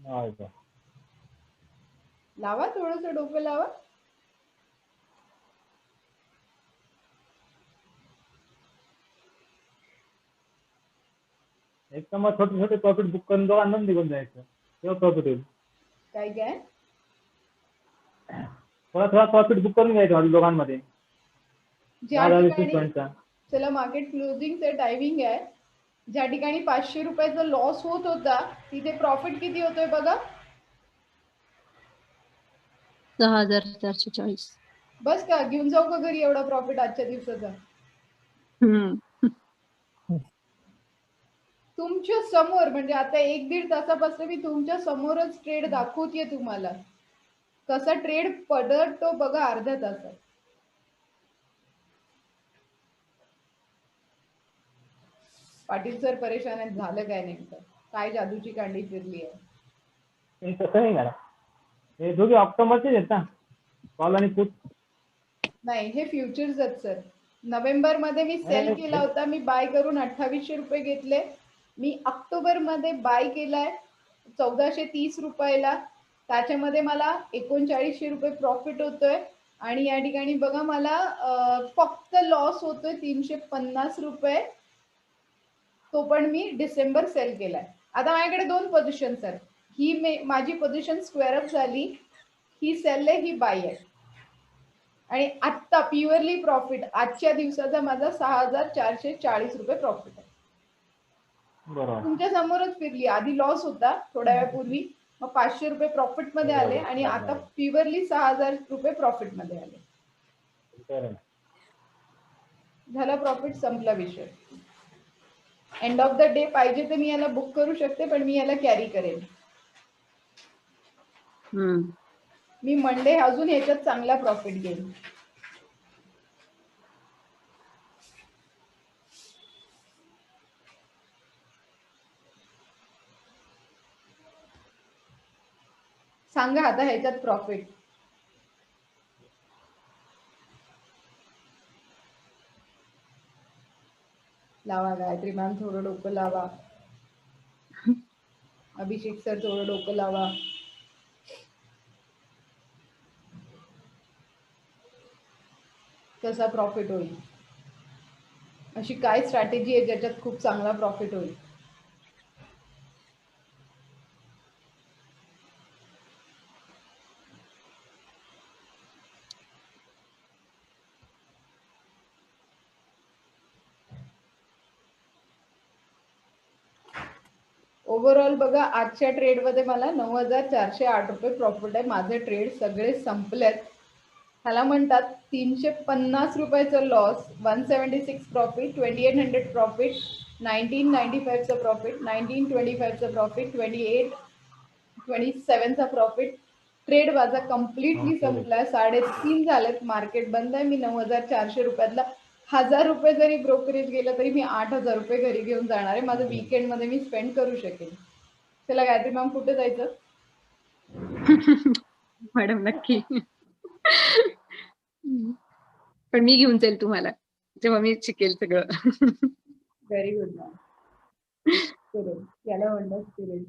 होय का? लावा थोडंसं डोकं लावा. एक तर मग छोटे छोटे प्रॉफिट बुक करून दोघांना निघून जायचं, तेव्हा प्रॉफिट होईल. काय काय थोडा थोडा प्रॉफिट बुक करून घ्यायचं माझ्या दोघांमध्ये, ज्या 10-20 ठिकाणी पॉईंटचा. चला मार्केट क्लोजिंगचं टायमिंग आहे, ज्या ठिकाणी 500 रुपयाचा लॉस होत होता तिथे प्रॉफिट किती होतोय बघा. 6440. बस का, घेऊन जाऊ का घरी एवढा प्रॉफिट आजच्या दिवसाचा? तुमच्या समोर, म्हणजे आता 1-1.5 तासापासून मी तुमच्या समोरच ट्रेड दाखवतेय तुम्हाला. कसा ट्रेड पडतो बघा अर्ध्या तासात. पाटील सर परेशान आहेत, झालं काय नेमकं? काय जादूची कांडी फिरली आहे? हे तसं नाही करा, हे दोघे ऑक्टोबरचेच आहेत ना, कॉल आणि पुट. नाही, हे फ्युचर्स आहेत सर. नोव्हेंबर मध्ये मी सेल केला होता, मी बाय करून 2800 रुपये घेतले. मी ऑक्टोबर मध्ये बाय केलाय 1430 रुपयाला, त्याच्यामध्ये मला 3900 रुपये प्रॉफिट होतोय. आणि या ठिकाणी बघा मला फक्त लॉस होतोय 350 रुपये, तो पण मी डिसेंबर सेल केलाय. आता माझ्याकडे 2 पोझिशन्स आहेत. ही माझी पोझिशन स्क्वेअर अप झाली, ही सेल आहे, ही बाय आहे. आणि आत्ता प्युअरली प्रॉफिट आजच्या दिवसाचा माझा 6440 रुपये प्रॉफिट आहे. बरोबर. तुमच्या समोरच फिरली. आधी लॉस होता थोड्या वेळापूर्वी, मग 500 रुपये प्रॉफिट मध्ये आले आणि आता प्युअरली 6000 रुपये प्रॉफिट मध्ये आले. झाला प्रॉफिट, संपला विषय. एंड ऑफ द डे पाहिजे तर मी याला बुक करू शकते, पण मी याला कॅरी करेन. मी मंडे अजून ह्याच्यात चांगला प्रॉफिट घेईन. सांगा आता ह्याच्यात प्रॉफिट. लावा गायत्री मॅम, थोडं डोकं लावा. अभिषेक सर, थोडं डोकं लावा. कसा प्रॉफिट होईल? अशी काय स्ट्रॅटेजी आहे ज्याच्यात खूप चांगला प्रॉफिट होईल? ओव्हरऑल बघा, आजच्या ट्रेडमध्ये मला 9408 रुपये प्रॉफिट आहे. माझे ट्रेड सगळे संपलेत. ह्याला म्हणतात 350 रुपयाचं लॉस, 176 प्रॉफिट, 2800 प्रॉफिट, 1995चं प्रॉफिट, 1925चं प्रॉफिट, 2827चा प्रॉफिट. ट्रेड माझा कम्प्लिटली संपलाय. 3:30 झालेत, मार्केट बंद आहे. मी 9400 रुपयातला 1000 रुपये जरी ब्रोकरेज गेलं तरी मी 8000 रुपये घरी घेऊन जाणार आहे. माझं वीकेंड मध्ये मी स्पेंड करू शकेन. चला गायत्री मॅम, कुठे जायचं? मॅडम नक्की. पण मी घेऊन जाईल तुम्हाला जेव्हा मी शिकेल सगळं. Very good ma'am. याला म्हणतात स्पिरिट.